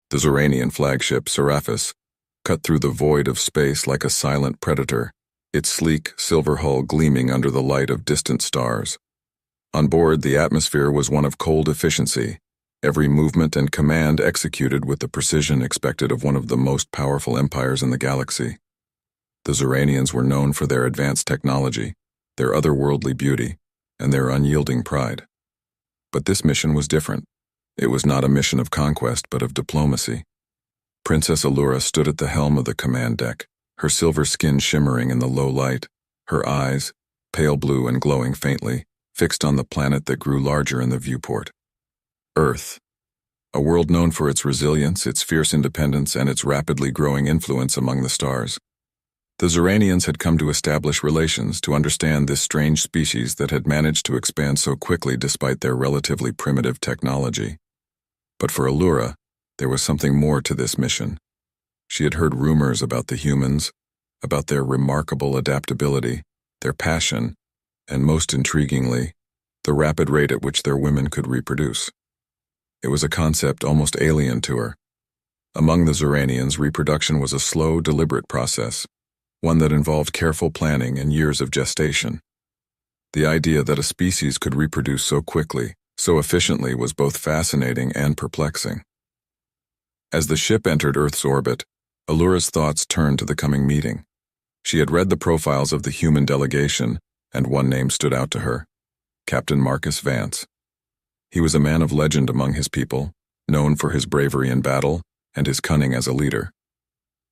The Zuranian flagship, Serapis, cut through the void of space like a silent predator, its sleek, silver hull gleaming under the light of distant stars. On board, the atmosphere was one of cold efficiency, every movement and command executed with the precision expected of one of the most powerful empires in the galaxy. The Zuranians were known for their advanced technology, their otherworldly beauty, and their unyielding pride. But this mission was different. It was not a mission of conquest, but of diplomacy. Princess Allura stood at the helm of the command deck, her silver skin shimmering in the low light, her eyes, pale blue and glowing faintly, fixed on the planet that grew larger in the viewport. Earth, a world known for its resilience, its fierce independence, and its rapidly growing influence among the stars. The Zuranians had come to establish relations to understand this strange species that had managed to expand so quickly despite their relatively primitive technology. But for Allura, there was something more to this mission. She had heard rumors about the humans, about their remarkable adaptability, their passion, and most intriguingly, the rapid rate at which their women could reproduce. It was a concept almost alien to her. Among the Zuranians, reproduction was a slow, deliberate process, one that involved careful planning and years of gestation. The idea that a species could reproduce so quickly, so efficiently, was both fascinating and perplexing. As the ship entered Earth's orbit, Allura's thoughts turned to the coming meeting. She had read the profiles of the human delegation, and one name stood out to her: Captain Marcus Vance. He was a man of legend among his people, known for his bravery in battle and his cunning as a leader.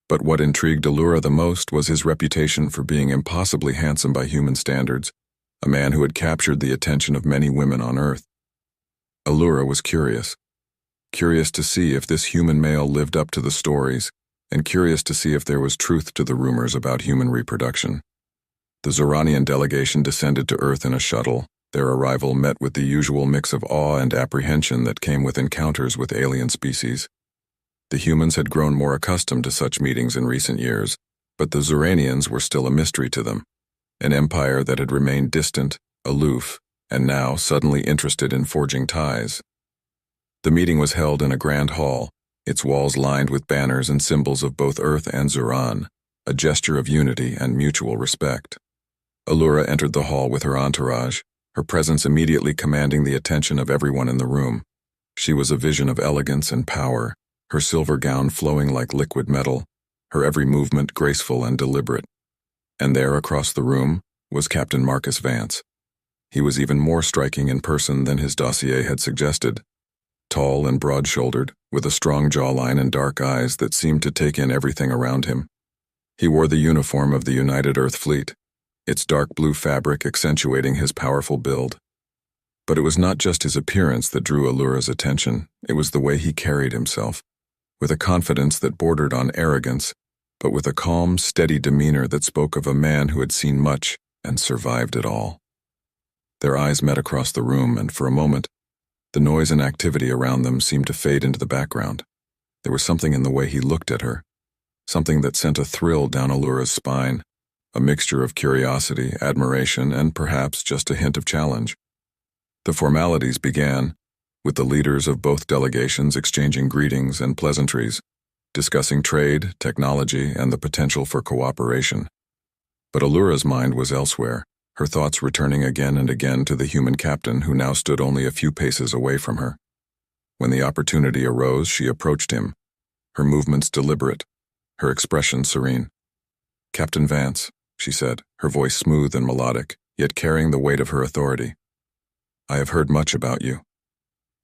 But what intrigued Allura the most was his reputation for being impossibly handsome by human standards, a man who had captured the attention of many women on Earth. Allura was curious to see if this human male lived up to the stories, and curious to see if there was truth to the rumors about human reproduction. The Zuranian delegation descended to Earth in a shuttle, their arrival met with the usual mix of awe and apprehension that came with encounters with alien species. The humans had grown more accustomed to such meetings in recent years, but the Zuranians were still a mystery to them, an empire that had remained distant, aloof, and now suddenly interested in forging ties. The meeting was held in a grand hall, its walls lined with banners and symbols of both Earth and Zuran, a gesture of unity and mutual respect. Allura entered the hall with her entourage, her presence immediately commanding the attention of everyone in the room. She was a vision of elegance and power, her silver gown flowing like liquid metal, her every movement graceful and deliberate. And there, across the room, was Captain Marcus Vance. He was even more striking in person than his dossier had suggested. Tall and broad-shouldered, with a strong jawline and dark eyes that seemed to take in everything around him. He wore the uniform of the United Earth Fleet, its dark blue fabric accentuating his powerful build. But it was not just his appearance that drew Allura's attention, it was the way he carried himself, with a confidence that bordered on arrogance, but with a calm, steady demeanor that spoke of a man who had seen much and survived it all. Their eyes met across the room, and for a moment, the noise and activity around them seemed to fade into the background. There was something in the way he looked at her, something that sent a thrill down Allura's spine, a mixture of curiosity, admiration, and perhaps just a hint of challenge. The formalities began, with the leaders of both delegations exchanging greetings and pleasantries, discussing trade, technology, and the potential for cooperation. But Allura's mind was elsewhere, her thoughts returning again and again to the human captain who now stood only a few paces away from her. When the opportunity arose, she approached him, her movements deliberate, her expression serene. "Captain Vance," she said, her voice smooth and melodic, yet carrying the weight of her authority. "I have heard much about you."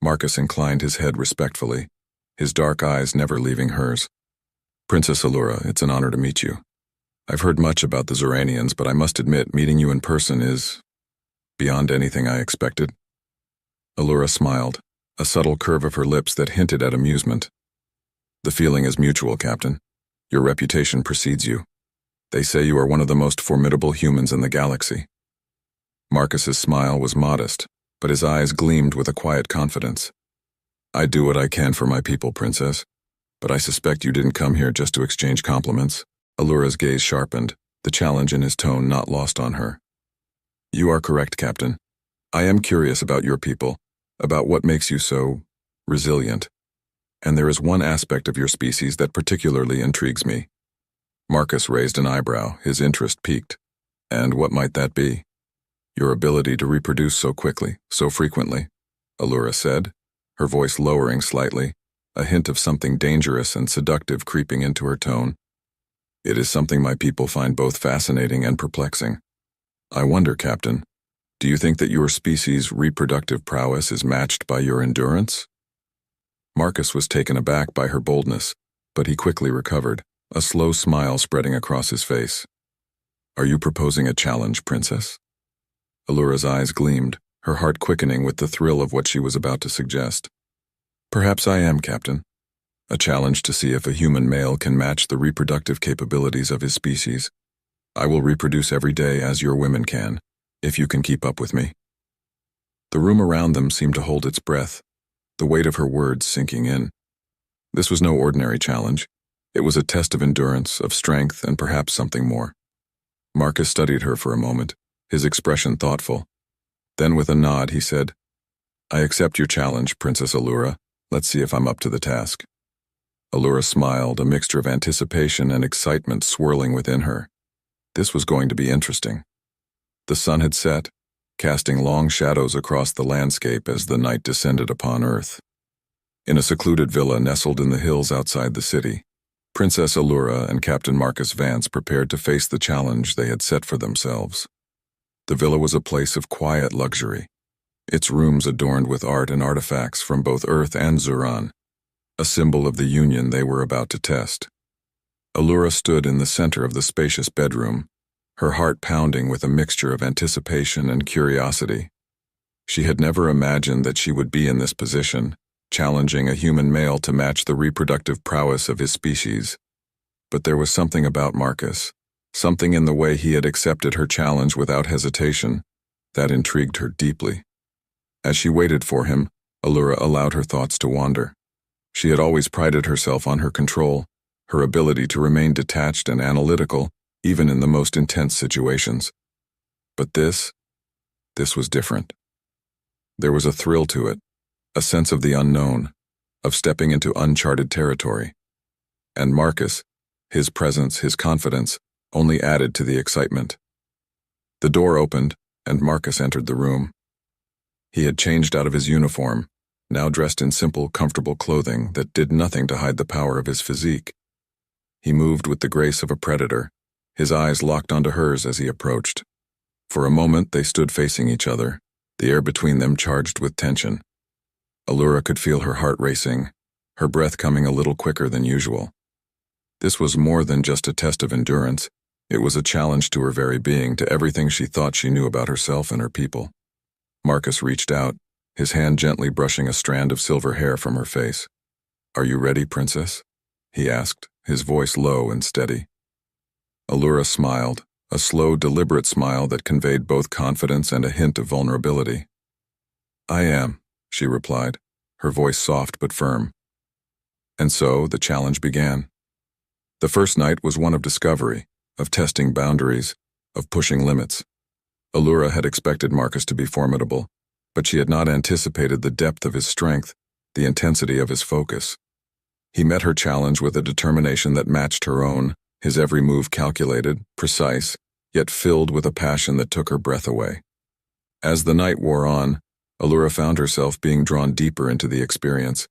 Marcus inclined his head respectfully, his dark eyes never leaving hers. "Princess Allura, it's an honor to meet you. I've heard much about the Zuranians, but I must admit meeting you in person is beyond anything I expected." Allura smiled, a subtle curve of her lips that hinted at amusement. "The feeling is mutual, Captain. Your reputation precedes you. They say you are one of the most formidable humans in the galaxy." Marcus's smile was modest, but his eyes gleamed with a quiet confidence. "I do what I can for my people, Princess, but I suspect you didn't come here just to exchange compliments." Allura's gaze sharpened, the challenge in his tone not lost on her. "You are correct, Captain. I am curious about your people, about what makes you so resilient." and there is one aspect of your species that particularly intrigues me." Marcus raised an eyebrow, his interest piqued. "And what might that be?" "Your ability to reproduce so quickly, so frequently," Allura said, her voice lowering slightly, a hint of something dangerous and seductive creeping into her tone. "It is something my people find both fascinating and perplexing. I wonder, Captain, do you think that your species' reproductive prowess is matched by your endurance?" Marcus was taken aback by her boldness, but he quickly recovered, a slow smile spreading across his face. "Are you proposing a challenge, Princess?" Allura's eyes gleamed, her heart quickening with the thrill of what she was about to suggest. "Perhaps I am, Captain. A challenge to see if a human male can match the reproductive capabilities of his species. I will reproduce every day as your women can, if you can keep up with me." The room around them seemed to hold its breath, the weight of her words sinking in. This was no ordinary challenge. It was a test of endurance, of strength, and perhaps something more. Marcus studied her for a moment, his expression thoughtful. Then with a nod he said, "I accept your challenge, Princess Allura. Let's see if I'm up to the task." Allura smiled, a mixture of anticipation and excitement swirling within her. This was going to be interesting. The sun had set, casting long shadows across the landscape as the night descended upon Earth. In a secluded villa nestled in the hills outside the city, Princess Allura and Captain Marcus Vance prepared to face the challenge they had set for themselves. The villa was a place of quiet luxury, its rooms adorned with art and artifacts from both Earth and Zuran, a symbol of the union they were about to test. Allura stood in the center of the spacious bedroom, her heart pounding with a mixture of anticipation and curiosity. She had never imagined that she would be in this position, challenging a human male to match the reproductive prowess of his species. But there was something about Marcus, something in the way he had accepted her challenge without hesitation, that intrigued her deeply. As she waited for him, Allura allowed her thoughts to wander. She had always prided herself on her control, her ability to remain detached and analytical, even in the most intense situations. But this was different. There was a thrill to it, a sense of the unknown, of stepping into uncharted territory. And Marcus, his presence, his confidence, only added to the excitement. The door opened, and Marcus entered the room. He had changed out of his uniform, now dressed in simple, comfortable clothing that did nothing to hide the power of his physique. He moved with the grace of a predator, his eyes locked onto hers as he approached. For a moment they stood facing each other, the air between them charged with tension. Allura could feel her heart racing, her breath coming a little quicker than usual. This was more than just a test of endurance. It was a challenge to her very being, to everything she thought she knew about herself and her people. Marcus reached out, his hand gently brushing a strand of silver hair from her face. "Are you ready, Princess?" he asked, his voice low and steady. Allura smiled, a slow, deliberate smile that conveyed both confidence and a hint of vulnerability. "I am," she replied, her voice soft but firm. And so the challenge began. The first night was one of discovery, of testing boundaries, of pushing limits. Allura had expected Marcus to be formidable, but she had not anticipated the depth of his strength, the intensity of his focus. He met her challenge with a determination that matched her own, his every move calculated, precise, yet filled with a passion that took her breath away. As the night wore on, Allura found herself being drawn deeper into the experience.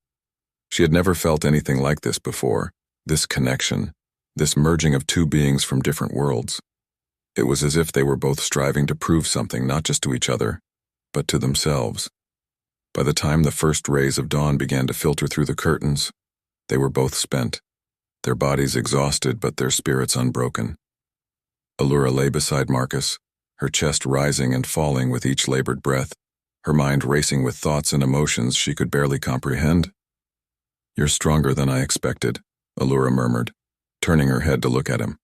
She had never felt anything like this before, this connection, this merging of two beings from different worlds. It was as if they were both striving to prove something not just to each other, but to themselves. By the time the first rays of dawn began to filter through the curtains, they were both spent, their bodies exhausted but their spirits unbroken. Allura lay beside Marcus, her chest rising and falling with each labored breath, her mind racing with thoughts and emotions she could barely comprehend. "You're stronger than I expected," Allura murmured, turning her head to look at him.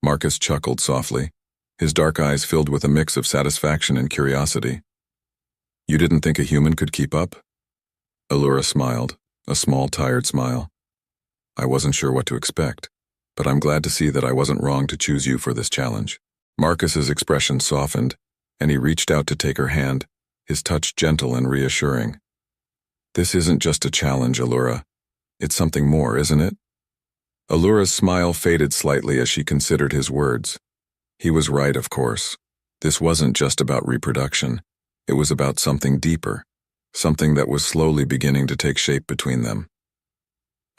Marcus chuckled softly, his dark eyes filled with a mix of satisfaction and curiosity. "You didn't think a human could keep up?" Allura smiled, a small, tired smile. "I wasn't sure what to expect, but I'm glad to see that I wasn't wrong to choose you for this challenge." Marcus's expression softened, and he reached out to take her hand, his touch gentle and reassuring. "This isn't just a challenge, Allura. It's something more, isn't it? Allura's smile faded slightly as she considered his words. He was right, of course. This wasn't just about reproduction. It was about something deeper, something that was slowly beginning to take shape between them.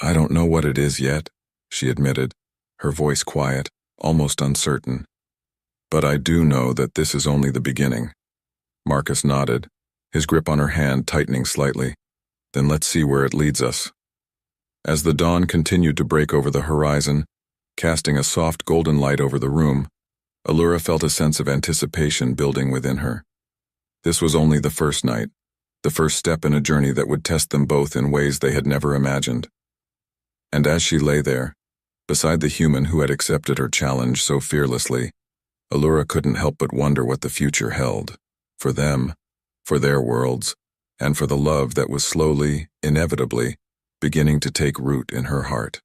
I don't know what it is yet, she admitted, her voice quiet, almost uncertain. But I do know that this is only the beginning. Marcus nodded, his grip on her hand tightening slightly. Then let's see where it leads us. As the dawn continued to break over the horizon, casting a soft golden light over the room, Allura felt a sense of anticipation building within her. This was only the first night, the first step in a journey that would test them both in ways they had never imagined. And as she lay there, beside the human who had accepted her challenge so fearlessly, Allura couldn't help but wonder what the future held, for them, for their worlds, and for the love that was slowly, inevitably, beginning to take root in her heart.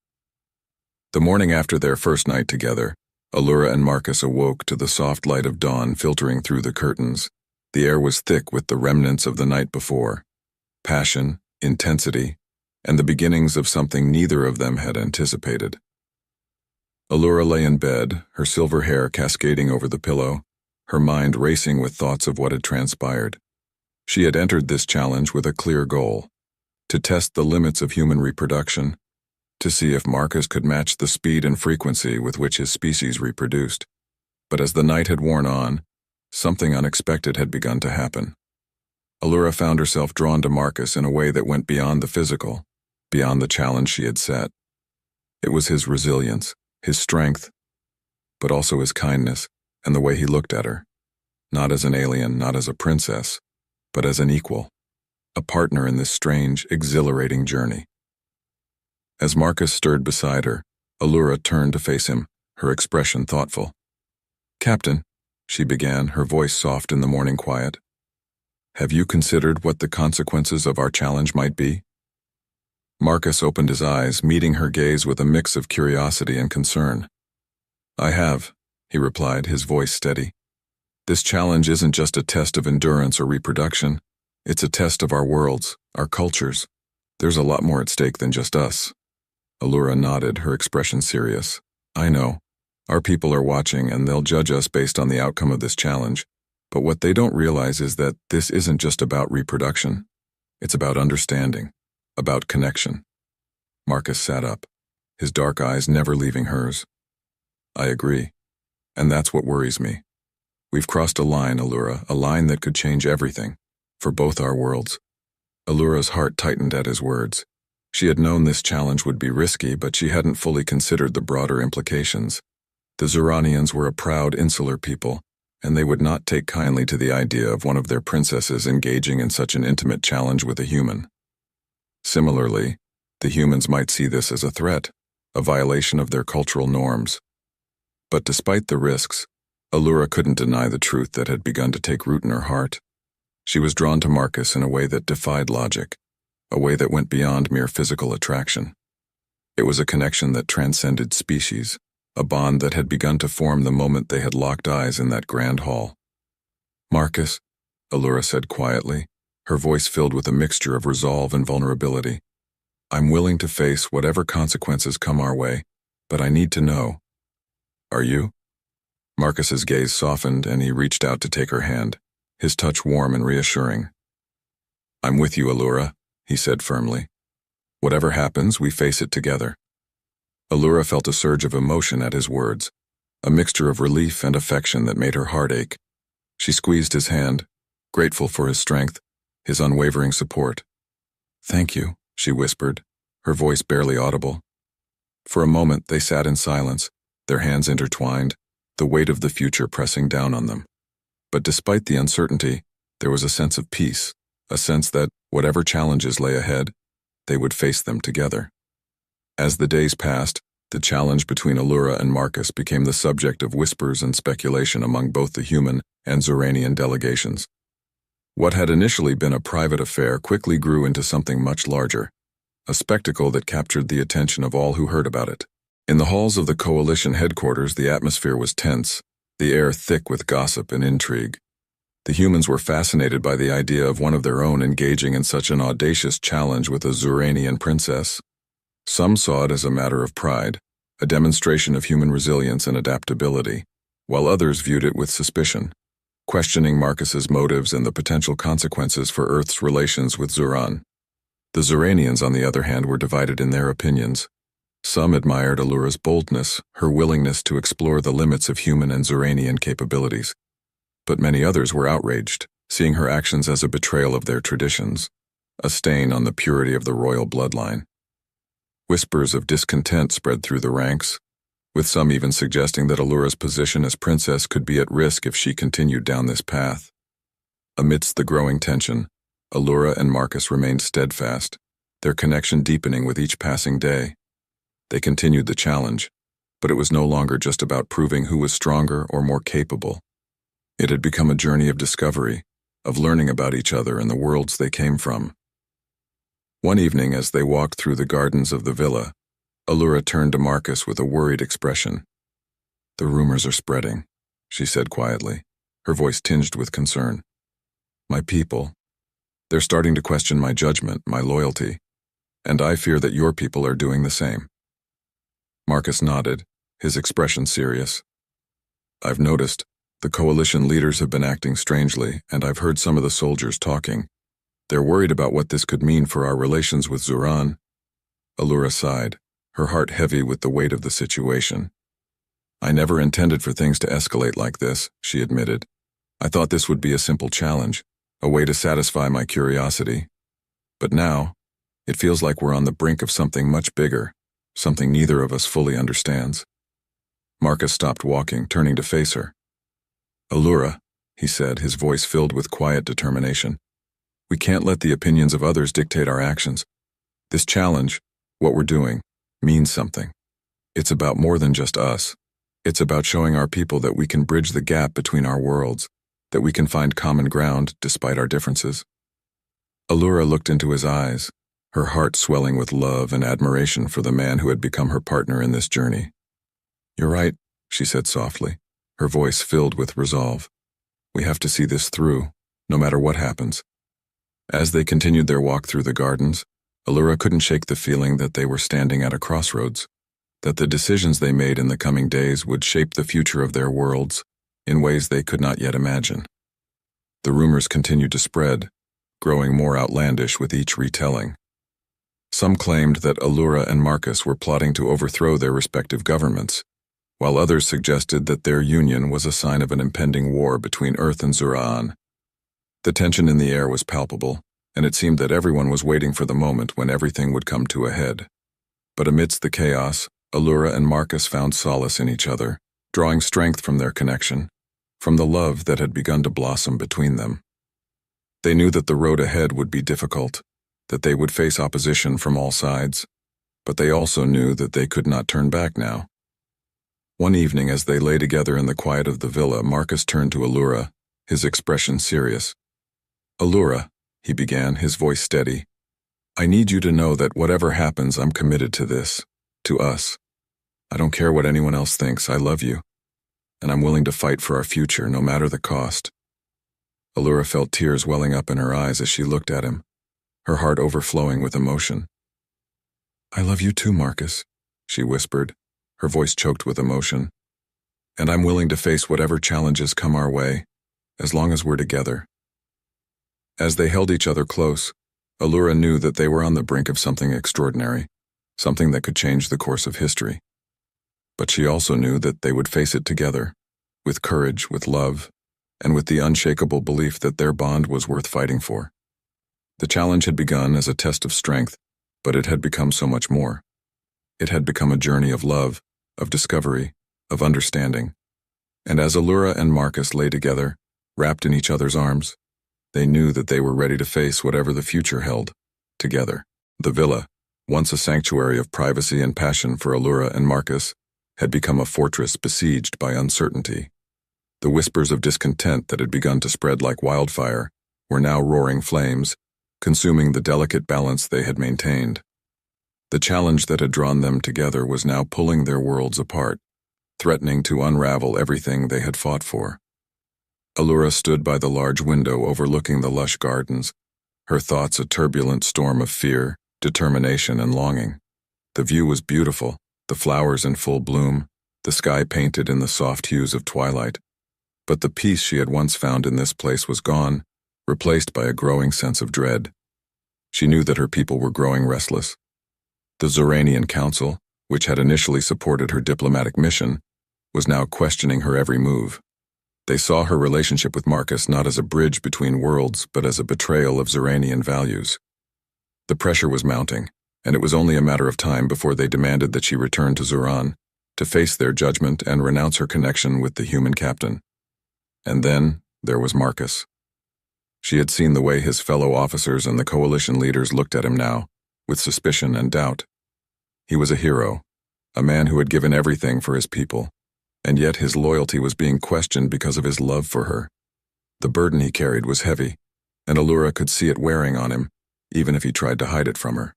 The morning after their first night together, Allura and Marcus awoke to the soft light of dawn filtering through the curtains. The air was thick with the remnants of the night before, passion, intensity, and the beginnings of something neither of them had anticipated. Allura lay in bed, her silver hair cascading over the pillow, her mind racing with thoughts of what had transpired. She had entered this challenge with a clear goal: to test the limits of human reproduction, to see if Marcus could match the speed and frequency with which his species reproduced. But as the night had worn on, something unexpected had begun to happen. Allura found herself drawn to Marcus in a way that went beyond the physical, beyond the challenge she had set. It was his resilience, his strength, but also his kindness and the way he looked at her, not as an alien, not as a princess, but as an equal, a partner in this strange, exhilarating journey. As Marcus stirred beside her, Allura turned to face him, her expression thoughtful. "Captain," she began, her voice soft in the morning quiet, "have you considered what the consequences of our challenge might be?" Marcus opened his eyes, meeting her gaze with a mix of curiosity and concern. "I have," he replied, his voice steady. "This challenge isn't just a test of endurance or reproduction. It's a test of our worlds, our cultures. There's a lot more at stake than just us." Allura nodded, her expression serious. "I know. Our people are watching, and they'll judge us based on the outcome of this challenge. But what they don't realize is that this isn't just about reproduction. It's about understanding, about connection." Marcus sat up, his dark eyes never leaving hers. "I agree. And that's what worries me. We've crossed a line, Allura, a line that could change everything, for both our worlds." Allura's heart tightened at his words. She had known this challenge would be risky, but she hadn't fully considered the broader implications. The Zuranians were a proud, insular people, and they would not take kindly to the idea of one of their princesses engaging in such an intimate challenge with a human. Similarly, the humans might see this as a threat, a violation of their cultural norms. But despite the risks, Allura couldn't deny the truth that had begun to take root in her heart. She was drawn to Marcus in a way that defied logic, a way that went beyond mere physical attraction. It was a connection that transcended species, a bond that had begun to form the moment they had locked eyes in that grand hall. "Marcus," Allura said quietly, her voice filled with a mixture of resolve and vulnerability, "I'm willing to face whatever consequences come our way, but I need to know. Are you?" Marcus's gaze softened, and he reached out to take her hand, his touch warm and reassuring. "I'm with you, Allura," he said firmly. "Whatever happens, we face it together." Allura felt a surge of emotion at his words, a mixture of relief and affection that made her heart ache. She squeezed his hand, grateful for his strength, his unwavering support. "Thank you," she whispered, her voice barely audible. For a moment they sat in silence, their hands intertwined, the weight of the future pressing down on them. But despite the uncertainty, there was a sense of peace, a sense that, whatever challenges lay ahead, they would face them together. As the days passed, the challenge between Allura and Marcus became the subject of whispers and speculation among both the human and Zuranian delegations. What had initially been a private affair quickly grew into something much larger, a spectacle that captured the attention of all who heard about it. In the halls of the coalition headquarters, the atmosphere was tense, the air thick with gossip and intrigue. The humans were fascinated by the idea of one of their own engaging in such an audacious challenge with a Zuranian princess. Some saw it as a matter of pride, a demonstration of human resilience and adaptability, while others viewed it with suspicion, questioning Marcus's motives and the potential consequences for Earth's relations with Zuran. The Zuranians, on the other hand, were divided in their opinions. Some admired Allura's boldness, her willingness to explore the limits of human and Zuranian capabilities. But many others were outraged, seeing her actions as a betrayal of their traditions, a stain on the purity of the royal bloodline. Whispers of discontent spread through the ranks, with some even suggesting that Allura's position as princess could be at risk if she continued down this path. Amidst the growing tension, Allura and Marcus remained steadfast, their connection deepening with each passing day. They continued the challenge, but it was no longer just about proving who was stronger or more capable. It had become a journey of discovery, of learning about each other and the worlds they came from. One evening, as they walked through the gardens of the villa, Allura turned to Marcus with a worried expression. "The rumors are spreading," she said quietly, her voice tinged with concern. "My people, they're starting to question my judgment, my loyalty, and I fear that your people are doing the same." Marcus nodded, his expression serious. "I've noticed. The coalition leaders have been acting strangely, and I've heard some of the soldiers talking. They're worried about what this could mean for our relations with Zuran." Allura sighed, her heart heavy with the weight of the situation. "I never intended for things to escalate like this," she admitted. "I thought this would be a simple challenge, a way to satisfy my curiosity. But now, it feels like we're on the brink of something much bigger, something neither of us fully understands." Marcus stopped walking, turning to face her. "Allura," he said, his voice filled with quiet determination, "we can't let the opinions of others dictate our actions. This challenge, what we're doing, means something. It's about more than just us. It's about showing our people that we can bridge the gap between our worlds, that we can find common ground despite our differences." Allura looked into his eyes, her heart swelling with love and admiration for the man who had become her partner in this journey. "You're right," she said softly, her voice filled with resolve. "We have to see this through, no matter what happens." As they continued their walk through the gardens, Allura couldn't shake the feeling that they were standing at a crossroads, that the decisions they made in the coming days would shape the future of their worlds in ways they could not yet imagine. The rumors continued to spread, growing more outlandish with each retelling. Some claimed that Allura and Marcus were plotting to overthrow their respective governments, while others suggested that their union was a sign of an impending war between Earth and Zuran. The tension in the air was palpable, and it seemed that everyone was waiting for the moment when everything would come to a head. But amidst the chaos, Allura and Marcus found solace in each other, drawing strength from their connection, from the love that had begun to blossom between them. They knew that the road ahead would be difficult, that they would face opposition from all sides, but they also knew that they could not turn back now. One evening, as they lay together in the quiet of the villa, Marcus turned to Allura, his expression serious. "Allura," he began, his voice steady, "I need you to know that whatever happens, I'm committed to this, to us. I don't care what anyone else thinks, I love you, and I'm willing to fight for our future, no matter the cost." Allura felt tears welling up in her eyes as she looked at him, her heart overflowing with emotion. "I love you too, Marcus," she whispered, her voice choked with emotion. "And I'm willing to face whatever challenges come our way, as long as we're together." As they held each other close, Allura knew that they were on the brink of something extraordinary, something that could change the course of history. But she also knew that they would face it together, with courage, with love, and with the unshakable belief that their bond was worth fighting for. The challenge had begun as a test of strength, but it had become so much more. It had become a journey of love, of discovery, of understanding. And as Allura and Marcus lay together, wrapped in each other's arms, they knew that they were ready to face whatever the future held, together. The villa, once a sanctuary of privacy and passion for Allura and Marcus, had become a fortress besieged by uncertainty. The whispers of discontent that had begun to spread like wildfire were now roaring flames, consuming the delicate balance they had maintained. The challenge that had drawn them together was now pulling their worlds apart, threatening to unravel everything they had fought for. Allura stood by the large window overlooking the lush gardens, her thoughts a turbulent storm of fear, determination, and longing. The view was beautiful, the flowers in full bloom, the sky painted in the soft hues of twilight. But the peace she had once found in this place was gone, replaced by a growing sense of dread. She knew that her people were growing restless. The Zuranian Council, which had initially supported her diplomatic mission, was now questioning her every move. They saw her relationship with Marcus not as a bridge between worlds, but as a betrayal of Zuranian values. The pressure was mounting, and it was only a matter of time before they demanded that she return to Zuran, to face their judgment and renounce her connection with the human captain. And then there was Marcus. She had seen the way his fellow officers and the coalition leaders looked at him now, with suspicion and doubt. He was a hero, a man who had given everything for his people, and yet his loyalty was being questioned because of his love for her. The burden he carried was heavy, and Allura could see it wearing on him, even if he tried to hide it from her.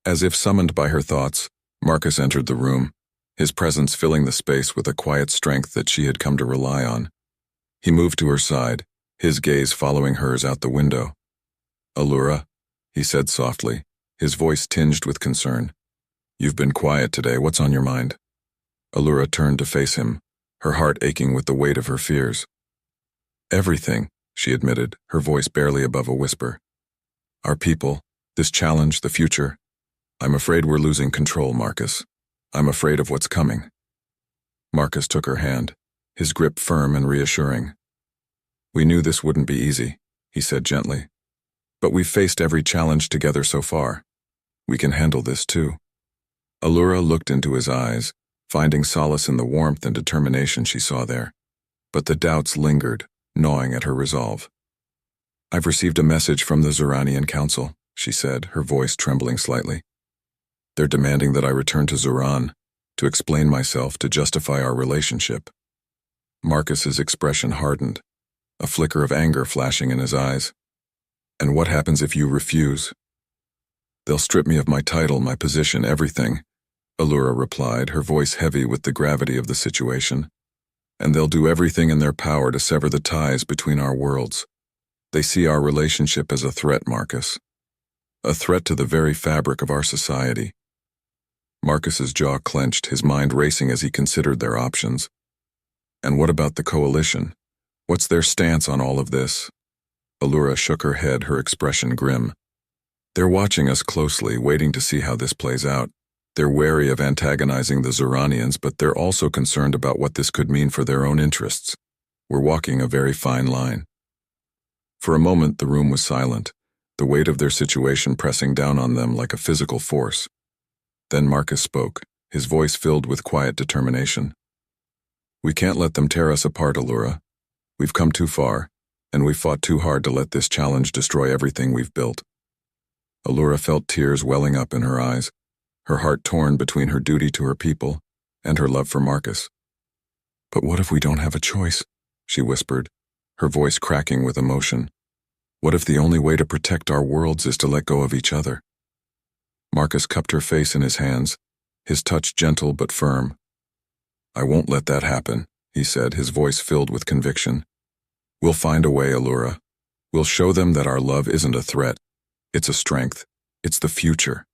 As if summoned by her thoughts, Marcus entered the room, his presence filling the space with a quiet strength that she had come to rely on. He moved to her side, his gaze following hers out the window. "Allura," he said softly, his voice tinged with concern. "You've been quiet today. What's on your mind?" Allura turned to face him, her heart aching with the weight of her fears. "Everything," she admitted, her voice barely above a whisper. "Our people, this challenge, the future. I'm afraid we're losing control, Marcus. I'm afraid of what's coming." Marcus took her hand, his grip firm and reassuring. "We knew this wouldn't be easy," he said gently. "But we've faced every challenge together so far. We can handle this too." Allura looked into his eyes, finding solace in the warmth and determination she saw there. But the doubts lingered, gnawing at her resolve. "I've received a message from the Zuranian Council," she said, her voice trembling slightly. "They're demanding that I return to Zuran, to explain myself, to justify our relationship." Marcus's expression hardened, a flicker of anger flashing in his eyes. "And what happens if you refuse?" "They'll strip me of my title, my position, everything," Allura replied, her voice heavy with the gravity of the situation. "And they'll do everything in their power to sever the ties between our worlds. They see our relationship as a threat, Marcus. A threat to the very fabric of our society." Marcus's jaw clenched, his mind racing as he considered their options. "And what about the coalition? What's their stance on all of this?" Allura shook her head, her expression grim. "They're watching us closely, waiting to see how this plays out. They're wary of antagonizing the Zuranians, but they're also concerned about what this could mean for their own interests. We're walking a very fine line." For a moment the room was silent, the weight of their situation pressing down on them like a physical force. Then Marcus spoke, his voice filled with quiet determination. "We can't let them tear us apart, Allura. We've come too far, and we've fought too hard to let this challenge destroy everything we've built." Allura felt tears welling up in her eyes, her heart torn between her duty to her people and her love for Marcus. "But what if we don't have a choice?" she whispered, her voice cracking with emotion. "What if the only way to protect our worlds is to let go of each other?" Marcus cupped her face in his hands, his touch gentle but firm. "I won't let that happen," he said, his voice filled with conviction. "We'll find a way, Allura. We'll show them that our love isn't a threat. It's a strength. It's the future."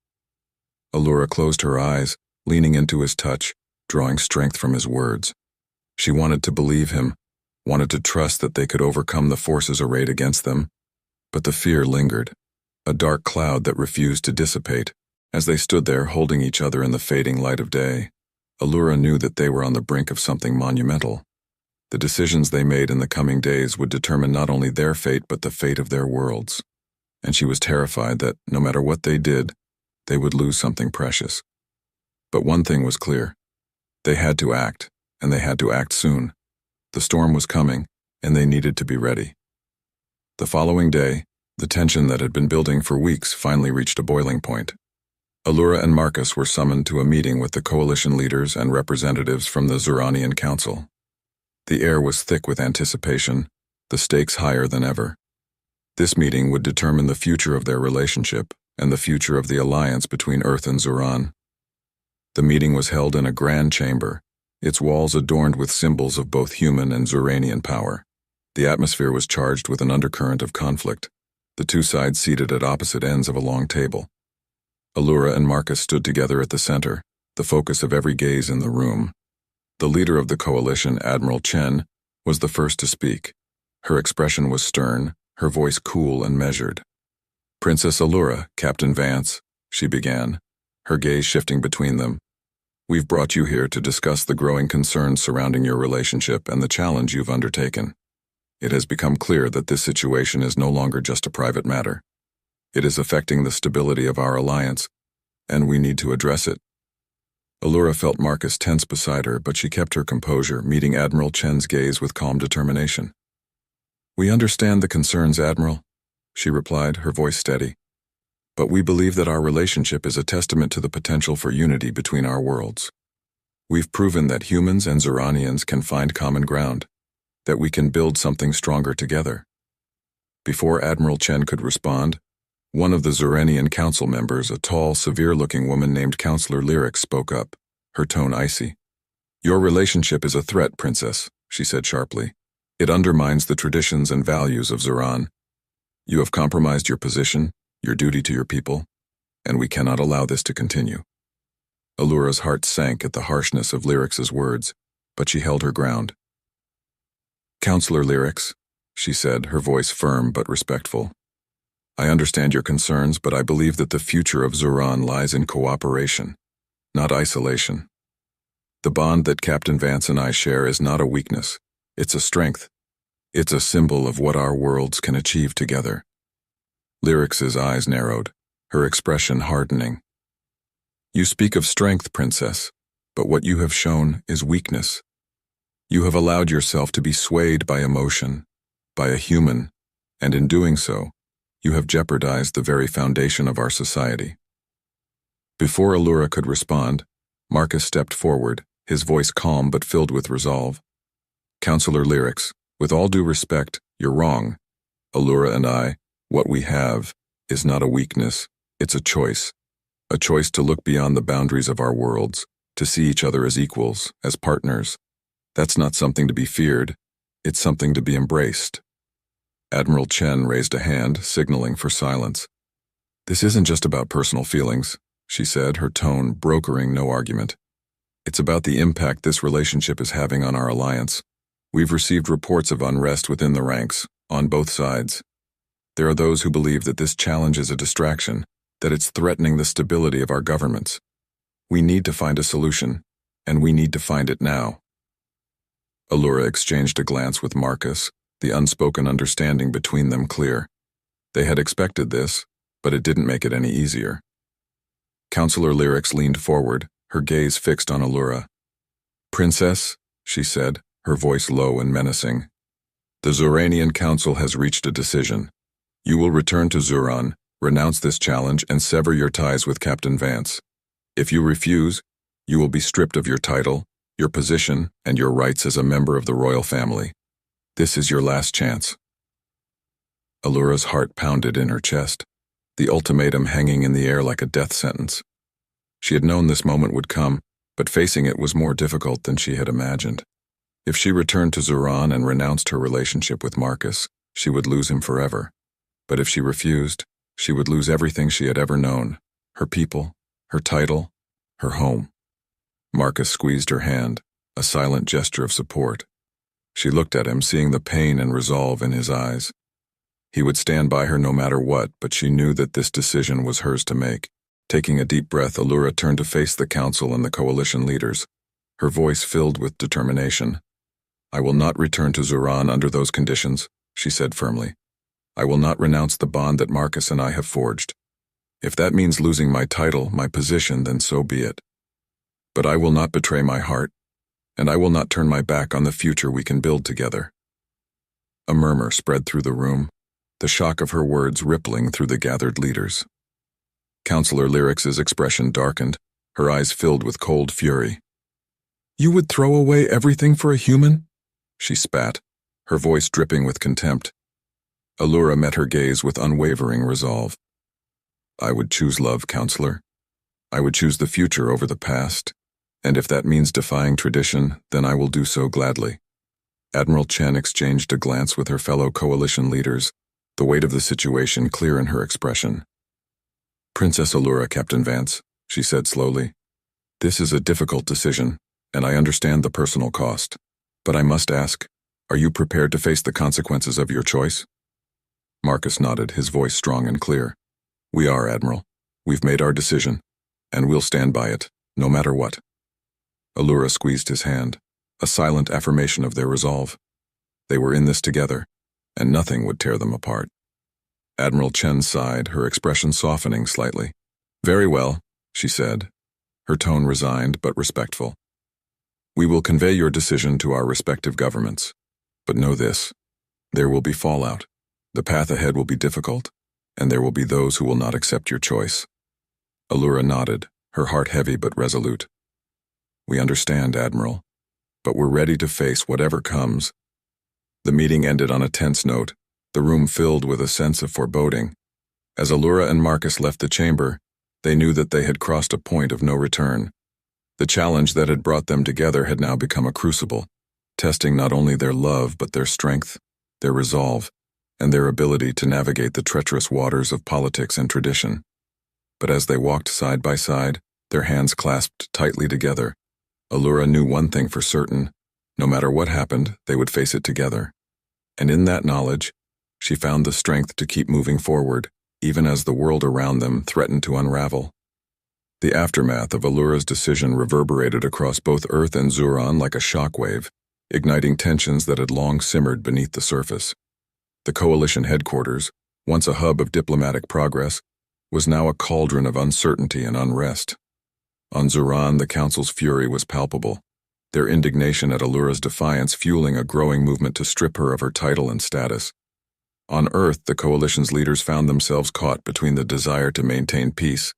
Allura closed her eyes, leaning into his touch, drawing strength from his words. She wanted to believe him, wanted to trust that they could overcome the forces arrayed against them. But the fear lingered, a dark cloud that refused to dissipate. As they stood there holding each other in the fading light of day, Allura knew that they were on the brink of something monumental. The decisions they made in the coming days would determine not only their fate but the fate of their worlds. And she was terrified that, no matter what they did, they would lose something precious. But one thing was clear. They had to act, and they had to act soon. The storm was coming, and they needed to be ready. The following day, the tension that had been building for weeks finally reached a boiling point. Allura and Marcus were summoned to a meeting with the coalition leaders and representatives from the Zuranian Council. The air was thick with anticipation, the stakes higher than ever. This meeting would determine the future of their relationship and the future of the alliance between Earth and Zuran. The meeting was held in a grand chamber, its walls adorned with symbols of both human and Zuranian power. The atmosphere was charged with an undercurrent of conflict, the two sides seated at opposite ends of a long table. Allura and Marcus stood together at the center, the focus of every gaze in the room. The leader of the coalition, Admiral Chen, was the first to speak. Her expression was stern, her voice cool and measured. "Princess Allura, Captain Vance," she began, her gaze shifting between them. "We've brought you here to discuss the growing concerns surrounding your relationship and the challenge you've undertaken. It has become clear that this situation is no longer just a private matter. It is affecting the stability of our alliance, and we need to address it." Allura felt Marcus tense beside her, but she kept her composure, meeting Admiral Chen's gaze with calm determination. "We understand the concerns, Admiral," she replied, her voice steady. "But we believe that our relationship is a testament to the potential for unity between our worlds. We've proven that humans and Zuranians can find common ground, that we can build something stronger together." Before Admiral Chen could respond, one of the Zuranian council members, a tall, severe-looking woman named Counselor Lyrics, spoke up, her tone icy. "Your relationship is a threat, Princess," she said sharply. "It undermines the traditions and values of Zuran. You have compromised your position, your duty to your people, and we cannot allow this to continue." Allura's heart sank at the harshness of Lyrics' words, but she held her ground. "Counselor Lyrics," she said, her voice firm but respectful. "I understand your concerns, but I believe that the future of Zuran lies in cooperation, not isolation. The bond that Captain Vance and I share is not a weakness, it's a strength. It's a symbol of what our worlds can achieve together." Lyrics' eyes narrowed, her expression hardening. "You speak of strength, Princess, but what you have shown is weakness. You have allowed yourself to be swayed by emotion, by a human, and in doing so, you have jeopardized the very foundation of our society." Before Allura could respond, Marcus stepped forward, his voice calm but filled with resolve. "Counselor Lyrics, with all due respect, you're wrong. Allura and I, what we have, is not a weakness, it's a choice to look beyond the boundaries of our worlds, to see each other as equals, as partners. That's not something to be feared, it's something to be embraced." Admiral Chen raised a hand, signaling for silence. "This isn't just about personal feelings," she said, her tone brokering no argument. "It's about the impact this relationship is having on our alliance. We've received reports of unrest within the ranks, on both sides. There are those who believe that this challenge is a distraction, that it's threatening the stability of our governments. We need to find a solution, and we need to find it now." Allura exchanged a glance with Marcus, the unspoken understanding between them clear. They had expected this, but it didn't make it any easier. Counselor Lyrics leaned forward, her gaze fixed on Allura. "Princess," she said, her voice low and menacing, "the Zuranian Council has reached a decision. You will return to Zuran, renounce this challenge, and sever your ties with Captain Vance. If you refuse, you will be stripped of your title, your position, and your rights as a member of the royal family. This is your last chance." Allura's heart pounded in her chest, the ultimatum hanging in the air like a death sentence. She had known this moment would come, but facing it was more difficult than she had imagined. If she returned to Zuran and renounced her relationship with Marcus, she would lose him forever. But if she refused, she would lose everything she had ever known, her people, her title, her home. Marcus squeezed her hand, a silent gesture of support. She looked at him, seeing the pain and resolve in his eyes. He would stand by her no matter what, but she knew that this decision was hers to make. Taking a deep breath, Allura turned to face the council and the coalition leaders, her voice filled with determination. "I will not return to Zuran under those conditions," she said firmly. "I will not renounce the bond that Marcus and I have forged. If that means losing my title, my position, then so be it. But I will not betray my heart, and I will not turn my back on the future we can build together." A murmur spread through the room, the shock of her words rippling through the gathered leaders. Counselor Lyrics' expression darkened, her eyes filled with cold fury. "You would throw away everything for a human?" she spat, her voice dripping with contempt. Allura met her gaze with unwavering resolve. "I would choose love, Counselor. I would choose the future over the past, and if that means defying tradition, then I will do so gladly." Admiral Chen exchanged a glance with her fellow coalition leaders, the weight of the situation clear in her expression. Princess Allura, Captain Vance, she said slowly. This is a difficult decision, and I understand the personal cost. But I must ask, are you prepared to face the consequences of your choice? Marcus nodded, his voice strong and clear. We are, Admiral. We've made our decision, and we'll stand by it, no matter what. Allura squeezed his hand, a silent affirmation of their resolve. They were in this together, and nothing would tear them apart. Admiral Chen sighed, her expression softening slightly. Very well, she said, her tone resigned but respectful. We will convey your decision to our respective governments. But know this, there will be fallout. The path ahead will be difficult, and there will be those who will not accept your choice. Allura nodded, her heart heavy but resolute. We understand, Admiral, but we're ready to face whatever comes. The meeting ended on a tense note, the room filled with a sense of foreboding. As Allura and Marcus left the chamber, they knew that they had crossed a point of no return. The challenge that had brought them together had now become a crucible, testing not only their love but their strength, their resolve, and their ability to navigate the treacherous waters of politics and tradition. But as they walked side by side, their hands clasped tightly together, Allura knew one thing for certain: no matter what happened, they would face it together. And in that knowledge, she found the strength to keep moving forward, even as the world around them threatened to unravel. The aftermath of Allura's decision reverberated across both Earth and Zuran like a shockwave, igniting tensions that had long simmered beneath the surface. The coalition headquarters, once a hub of diplomatic progress, was now a cauldron of uncertainty and unrest. On Zuran, the Council's fury was palpable, their indignation at Allura's defiance fueling a growing movement to strip her of her title and status. On Earth, the coalition's leaders found themselves caught between the desire to maintain peace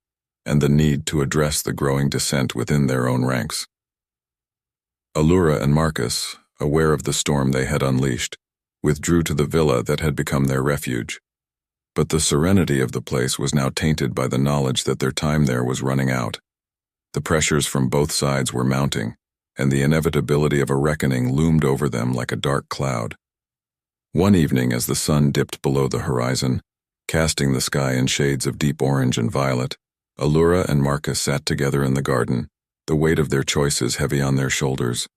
and the need to address the growing dissent within their own ranks. Allura and Marcus, aware of the storm they had unleashed, withdrew to the villa that had become their refuge. But the serenity of the place was now tainted by the knowledge that their time there was running out. The pressures from both sides were mounting, and the inevitability of a reckoning loomed over them like a dark cloud. One evening, as the sun dipped below the horizon, casting the sky in shades of deep orange and violet, Allura and Marcus sat together in the garden, the weight of their choices heavy on their shoulders.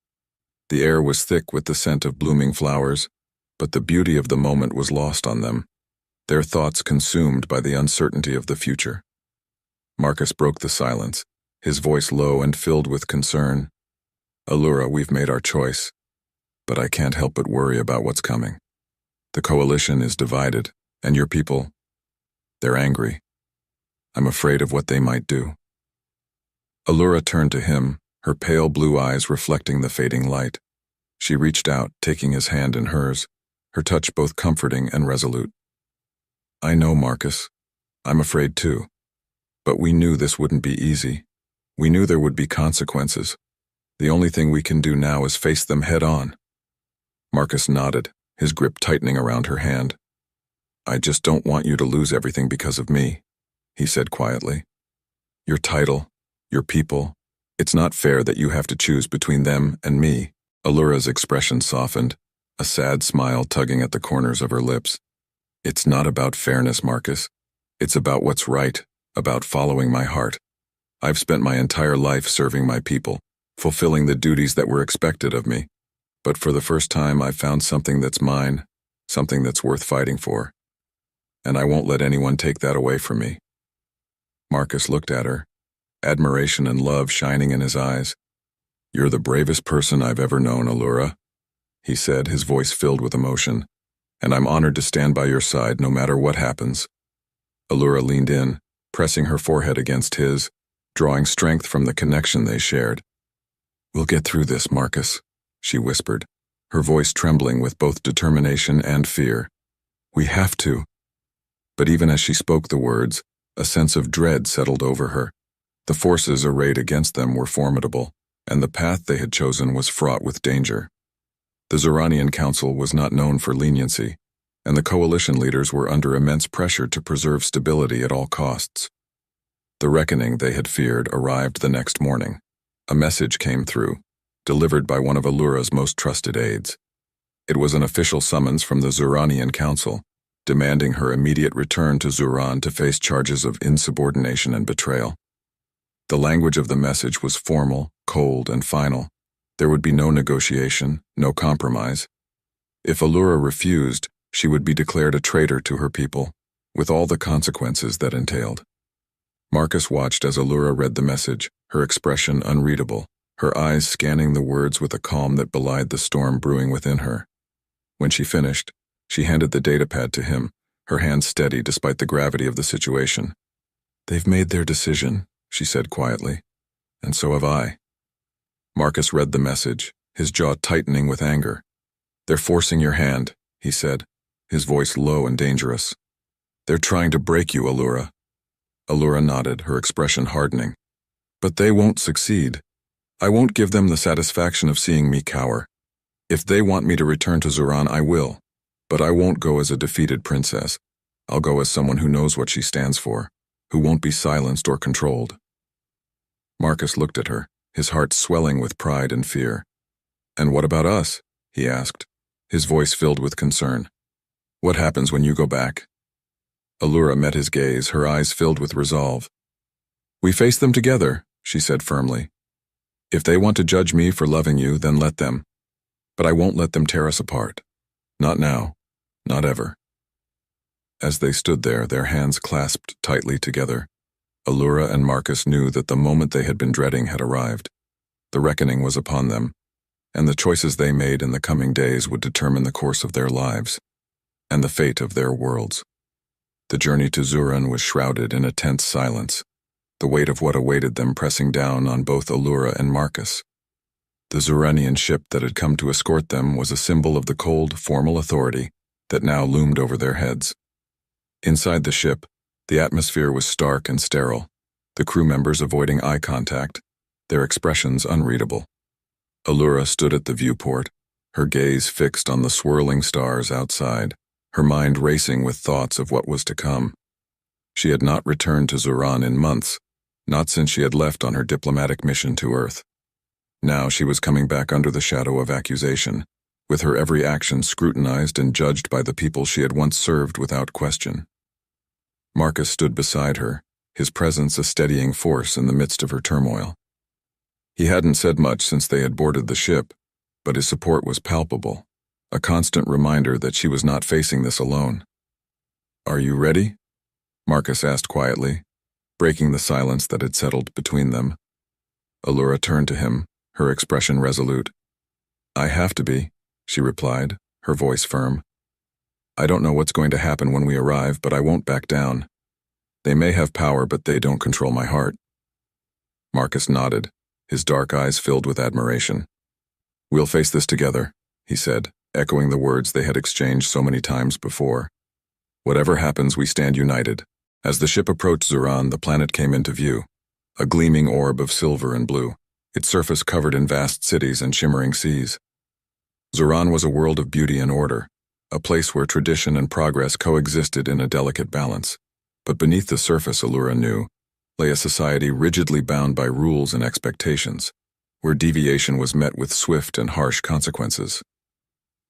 The air was thick with the scent of blooming flowers, but the beauty of the moment was lost on them, their thoughts consumed by the uncertainty of the future. Marcus broke the silence, his voice low and filled with concern. Allura, we've made our choice, but I can't help but worry about what's coming. The coalition is divided, and your people, they're angry. I'm afraid of what they might do. Allura turned to him, her pale blue eyes reflecting the fading light. She reached out, taking his hand in hers, her touch both comforting and resolute. I know, Marcus. I'm afraid too. But we knew this wouldn't be easy. We knew there would be consequences. The only thing we can do now is face them head on. Marcus nodded, his grip tightening around her hand. I just don't want you to lose everything because of me, he said quietly. Your title, your people, it's not fair that you have to choose between them and me. Allura's expression softened, a sad smile tugging at the corners of her lips. It's not about fairness, Marcus. It's about what's right, about following my heart. I've spent my entire life serving my people, fulfilling the duties that were expected of me. But for the first time, I've found something that's mine, something that's worth fighting for. And I won't let anyone take that away from me. Marcus looked at her, admiration and love shining in his eyes. You're the bravest person I've ever known, Allura, he said, his voice filled with emotion. And I'm honored to stand by your side no matter what happens. Allura leaned in, pressing her forehead against his, drawing strength from the connection they shared. We'll get through this, Marcus, she whispered, her voice trembling with both determination and fear. We have to. But even as she spoke the words, a sense of dread settled over her. The forces arrayed against them were formidable, and the path they had chosen was fraught with danger. The Zuranian Council was not known for leniency, and the coalition leaders were under immense pressure to preserve stability at all costs. The reckoning they had feared arrived the next morning. A message came through, delivered by one of Allura's most trusted aides. It was an official summons from the Zuranian Council, demanding her immediate return to Zuran to face charges of insubordination and betrayal. The language of the message was formal, cold, and final. There would be no negotiation, no compromise. If Allura refused, she would be declared a traitor to her people, with all the consequences that entailed. Marcus watched as Allura read the message, her expression unreadable, her eyes scanning the words with a calm that belied the storm brewing within her. When she finished, she handed the datapad to him, her hand steady despite the gravity of the situation. "They've made their decision," she said quietly, "and so have I." Marcus read the message, his jaw tightening with anger. "They're forcing your hand," he said, his voice low and dangerous. "They're trying to break you, Allura." Allura nodded, her expression hardening. "But they won't succeed. I won't give them the satisfaction of seeing me cower. If they want me to return to Zuran, I will. But I won't go as a defeated princess. I'll go as someone who knows what she stands for, who won't be silenced or controlled." Marcus looked at her, his heart swelling with pride and fear. "And what about us?" he asked, his voice filled with concern. "What happens when you go back?" Allura met his gaze, her eyes filled with resolve. "We face them together," she said firmly. "If they want to judge me for loving you, then let them. But I won't let them tear us apart. Not now. Not ever." As they stood there, their hands clasped tightly together, Allura and Marcus knew that the moment they had been dreading had arrived. The reckoning was upon them, and the choices they made in the coming days would determine the course of their lives and the fate of their worlds. The journey to Zuran was shrouded in a tense silence, the weight of what awaited them pressing down on both Allura and Marcus. The Zuranian ship that had come to escort them was a symbol of the cold, formal authority that now loomed over their heads. Inside the ship, the atmosphere was stark and sterile, the crew members avoiding eye contact, their expressions unreadable. Allura stood at the viewport, her gaze fixed on the swirling stars outside, her mind racing with thoughts of what was to come. She had not returned to Zuran in months, not since she had left on her diplomatic mission to Earth. Now she was coming back under the shadow of accusation, with her every action scrutinized and judged by the people she had once served without question. Marcus stood beside her, his presence a steadying force in the midst of her turmoil. He hadn't said much since they had boarded the ship, but his support was palpable, a constant reminder that she was not facing this alone. "Are you ready?" Marcus asked quietly, breaking the silence that had settled between them. Allura turned to him, her expression resolute. "I have to be," she replied, her voice firm. "I don't know what's going to happen when we arrive, but I won't back down. They may have power, but they don't control my heart." Marcus nodded, his dark eyes filled with admiration. "We'll face this together," he said, echoing the words they had exchanged so many times before. "Whatever happens, we stand united." As the ship approached Zuran, the planet came into view, a gleaming orb of silver and blue, its surface covered in vast cities and shimmering seas. Zuran was a world of beauty and order, a place where tradition and progress coexisted in a delicate balance. But beneath the surface, Allura knew, lay a society rigidly bound by rules and expectations, where deviation was met with swift and harsh consequences.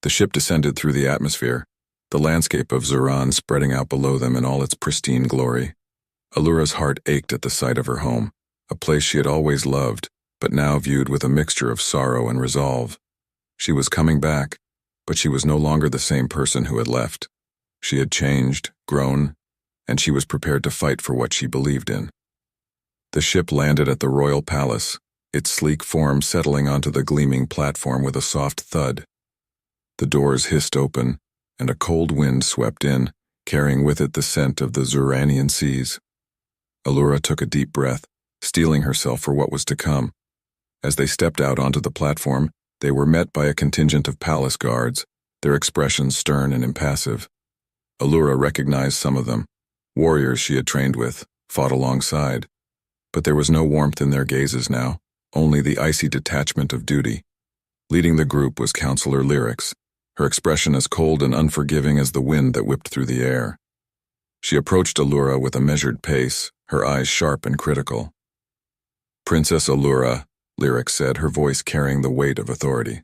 The ship descended through the atmosphere, the landscape of Zuran spreading out below them in all its pristine glory. Allura's heart ached at the sight of her home, a place she had always loved, but now viewed with a mixture of sorrow and resolve. She was coming back, but she was no longer the same person who had left. She had changed, grown, and she was prepared to fight for what she believed in. The ship landed at the royal palace, its sleek form settling onto the gleaming platform with a soft thud. The doors hissed open, and a cold wind swept in, carrying with it the scent of the Zuranian seas. Allura took a deep breath, steeling herself for what was to come. As they stepped out onto the platform, they were met by a contingent of palace guards, their expressions stern and impassive. Allura recognized some of them, warriors she had trained with, fought alongside. But there was no warmth in their gazes now, only the icy detachment of duty. Leading the group was Counselor Lyrics, her expression as cold and unforgiving as the wind that whipped through the air. She approached Allura with a measured pace, her eyes sharp and critical. "Princess Allura," Lyrics said, her voice carrying the weight of authority.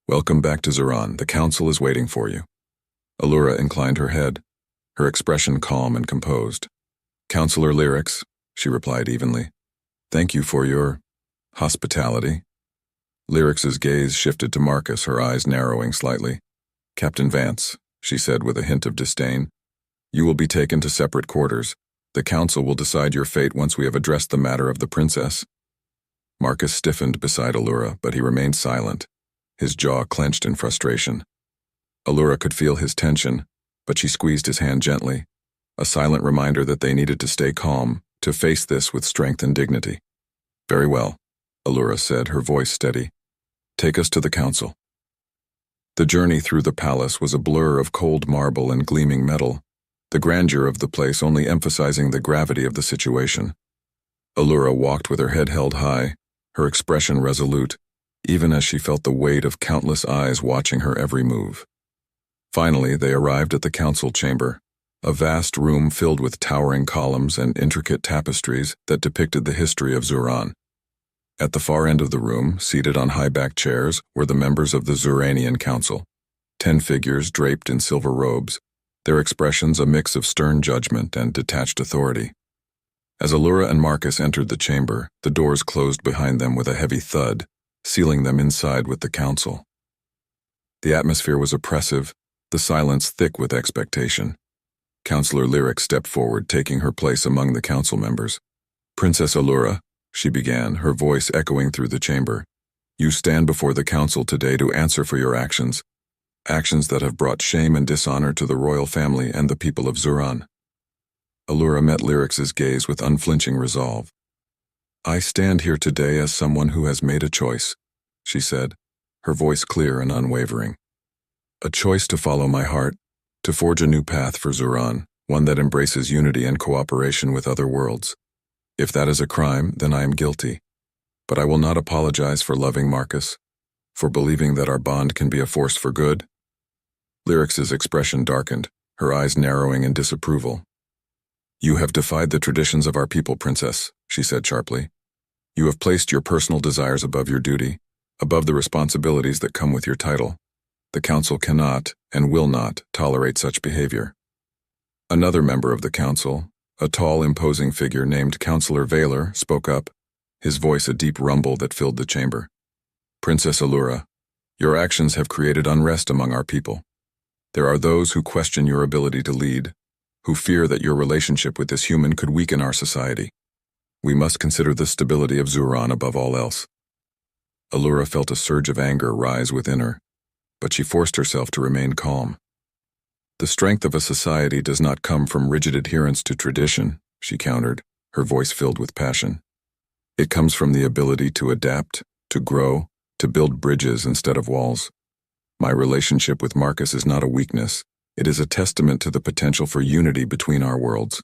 "Welcome back to Zuran. The council is waiting for you." Allura inclined her head, her expression calm and composed. "Counselor Lyrics," she replied evenly. "Thank you for your hospitality." Lyrics's gaze shifted to Marcus, her eyes narrowing slightly. "Captain Vance," she said with a hint of disdain, "you will be taken to separate quarters. The council will decide your fate once we have addressed the matter of the princess." Marcus stiffened beside Allura, but he remained silent, his jaw clenched in frustration. Allura could feel his tension, but she squeezed his hand gently, a silent reminder that they needed to stay calm, to face this with strength and dignity. "Very well," Allura said, her voice steady. "Take us to the council." The journey through the palace was a blur of cold marble and gleaming metal, the grandeur of the place only emphasizing the gravity of the situation. Allura walked with her head held high, her expression resolute, even as she felt the weight of countless eyes watching her every move. Finally, they arrived at the council chamber, a vast room filled with towering columns and intricate tapestries that depicted the history of Zuran. At the far end of the room, seated on high-backed chairs, were the members of the Zuranian Council, 10 figures draped in silver robes, their expressions a mix of stern judgment and detached authority. As Allura and Marcus entered the chamber, the doors closed behind them with a heavy thud, sealing them inside with the council. The atmosphere was oppressive, the silence thick with expectation. Counselor Lyric stepped forward, taking her place among the council members. "Princess Allura," she began, her voice echoing through the chamber, "you stand before the council today to answer for your actions that have brought shame and dishonor to the royal family and the people of Zuran." Allura met Lyrics's gaze with unflinching resolve. "I stand here today as someone who has made a choice," she said, her voice clear and unwavering. "A choice to follow my heart, to forge a new path for Zuran, one that embraces unity and cooperation with other worlds. If that is a crime, then I am guilty. But I will not apologize for loving Marcus, for believing that our bond can be a force for good." Lyrics's expression darkened, her eyes narrowing in disapproval. "You have defied the traditions of our people, Princess," she said sharply. "You have placed your personal desires above your duty, above the responsibilities that come with your title. The council cannot and will not tolerate such behavior." Another member of the council, a tall, imposing figure named Counselor Valor, spoke up, his voice a deep rumble that filled the chamber. "Princess Allura, your actions have created unrest among our people. There are those who question your ability to lead, who fear that your relationship with this human could weaken our society. We must consider the stability of Zuran above all else." Allura felt a surge of anger rise within her, but she forced herself to remain calm. "The strength of a society does not come from rigid adherence to tradition," she countered, her voice filled with passion. "It comes from the ability to adapt, to grow, to build bridges instead of walls. My relationship with Marcus is not a weakness. It is a testament to the potential for unity between our worlds.